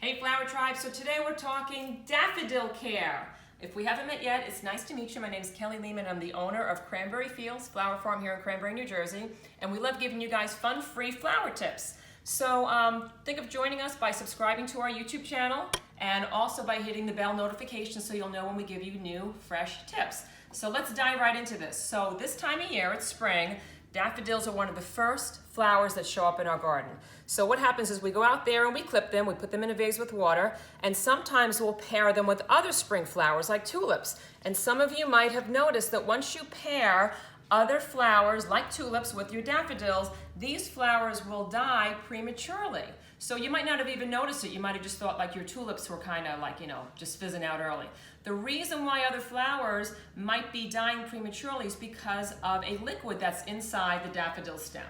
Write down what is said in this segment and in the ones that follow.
Hey Flower Tribe, so today we're talking daffodil care. If we haven't met yet, it's nice to meet you. My name is Kelly Lehman. I'm the owner of Cranberry Fields Flower Farm here in Cranberry, New Jersey, and we love giving you guys fun, free flower tips. So think of joining us by subscribing to our YouTube channel and also by hitting the bell notification so you'll know when we give you new, fresh tips. So let's dive right into this. So this time of year, it's spring, daffodils are one of the first flowers that show up in our garden. So what happens is we go out there and we clip them, we put them in a vase with water, and sometimes we'll pair them with other spring flowers like tulips. And some of you might have noticed that once you pair other flowers like tulips with your daffodils, these flowers will die prematurely. So you might not have even noticed it. You might have just thought like your tulips were kind of like, just fizzing out early. The reason why other flowers might be dying prematurely is because of a liquid that's inside the daffodil stem.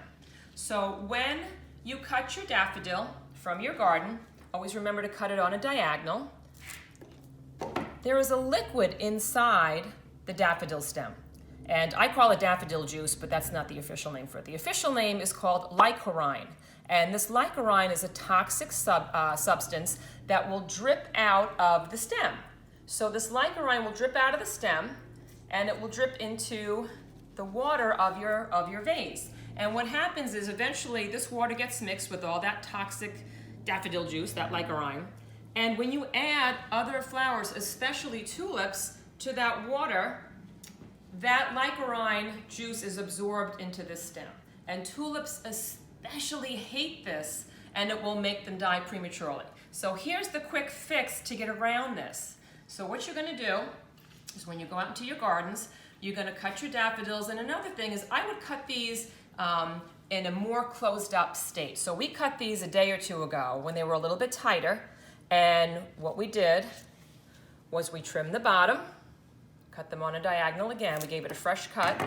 So when you cut your daffodil from your garden, always remember to cut it on a diagonal. There is a liquid inside the daffodil stem. And I call it Daffodil Juice, but that's not the official name for it. The official name is called lycorine. And this lycorine is a toxic substance that will drip out of the stem. So this lycorine will drip out of the stem, and it will drip into the water of your vase. And what happens is eventually this water gets mixed with all that toxic daffodil juice, that lycorine. And when you add other flowers, especially tulips, to that water, that lycorine juice is absorbed into this stem. And tulips especially hate this, and it will make them die prematurely. So here's the quick fix to get around this. So what you're gonna do is when you go out into your gardens, you're gonna cut your daffodils. And another thing is I would cut these in a more closed up state. So we cut these a day or two ago when they were a little bit tighter. And what we did was we trimmed the bottom, cut them on a diagonal again. We gave it a fresh cut.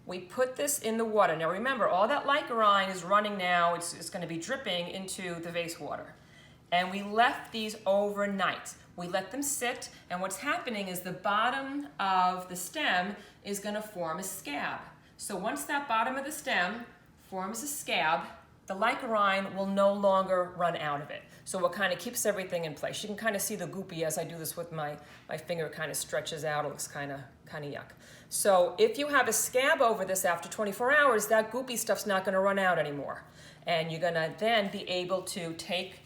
We put this in the water. Now remember, all that lycorine is running now. It's going to be dripping into the vase water. And we left these overnight. We let them sit, and what's happening is the bottom of the stem is going to form a scab. So once that bottom of the stem forms a scab, the lycorine will no longer run out of it. So it kind of keeps everything in place. You can kind of see the goopy as I do this with my finger. It kind of stretches out. It looks kind of yuck. So if you have a scab over this after 24 hours, that goopy stuff's not going to run out anymore. And you're going to then be able to take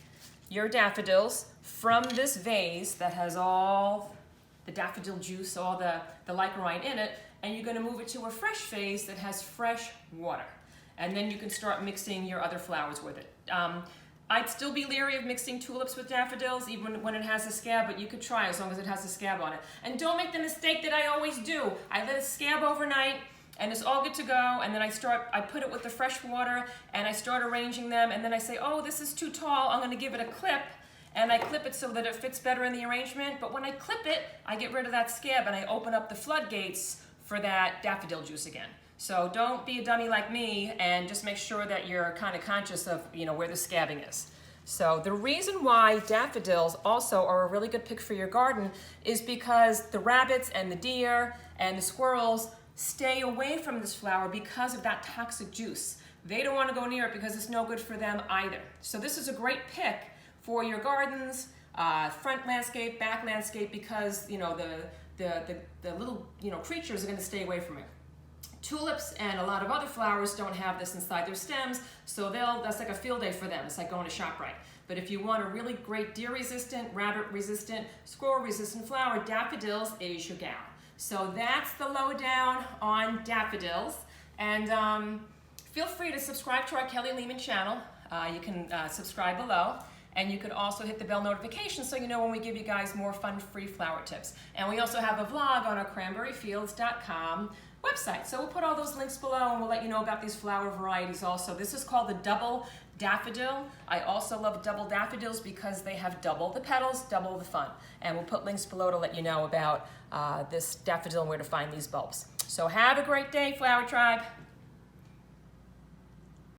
your daffodils from this vase that has all the daffodil juice, all the lycorine in it, and you're going to move it to a fresh vase that has fresh water. And then you can start mixing your other flowers with it. I'd still be leery of mixing tulips with daffodils, even when it has a scab, but you could try as long as it has a scab on it. And don't make the mistake that I always do. I let it scab overnight, and it's all good to go, and then I put it with the fresh water, and I start arranging them, and then I say, oh, this is too tall, I'm gonna give it a clip, and I clip it so that it fits better in the arrangement, but when I clip it, I get rid of that scab, and I open up the floodgates for that daffodil juice again. So don't be a dummy like me and just make sure that you're kind of conscious of where the scabbing is. So the reason why daffodils also are a really good pick for your garden is because the rabbits and the deer and the squirrels stay away from this flower because of that toxic juice. They don't want to go near it because it's no good for them either. So this is a great pick for your gardens, front landscape, back landscape, because the little creatures are going to stay away from it. Tulips and a lot of other flowers don't have this inside their stems, so that's like a field day for them. It's like going to ShopRite. But if you want a really great deer-resistant, rabbit-resistant, squirrel-resistant flower, daffodils is your gal. So that's the lowdown on daffodils. And feel free to subscribe to our Kelly Lehman channel. You can subscribe below. And you can also hit the bell notification so you know when we give you guys more fun, free flower tips. And we also have a vlog on our cranberryfields.com website. So we'll put all those links below, and we'll let you know about these flower varieties also. This is called the double daffodil. I also love double daffodils because they have double the petals, double the fun. And we'll put links below to let you know about this daffodil and where to find these bulbs. So have a great day, Flower Tribe.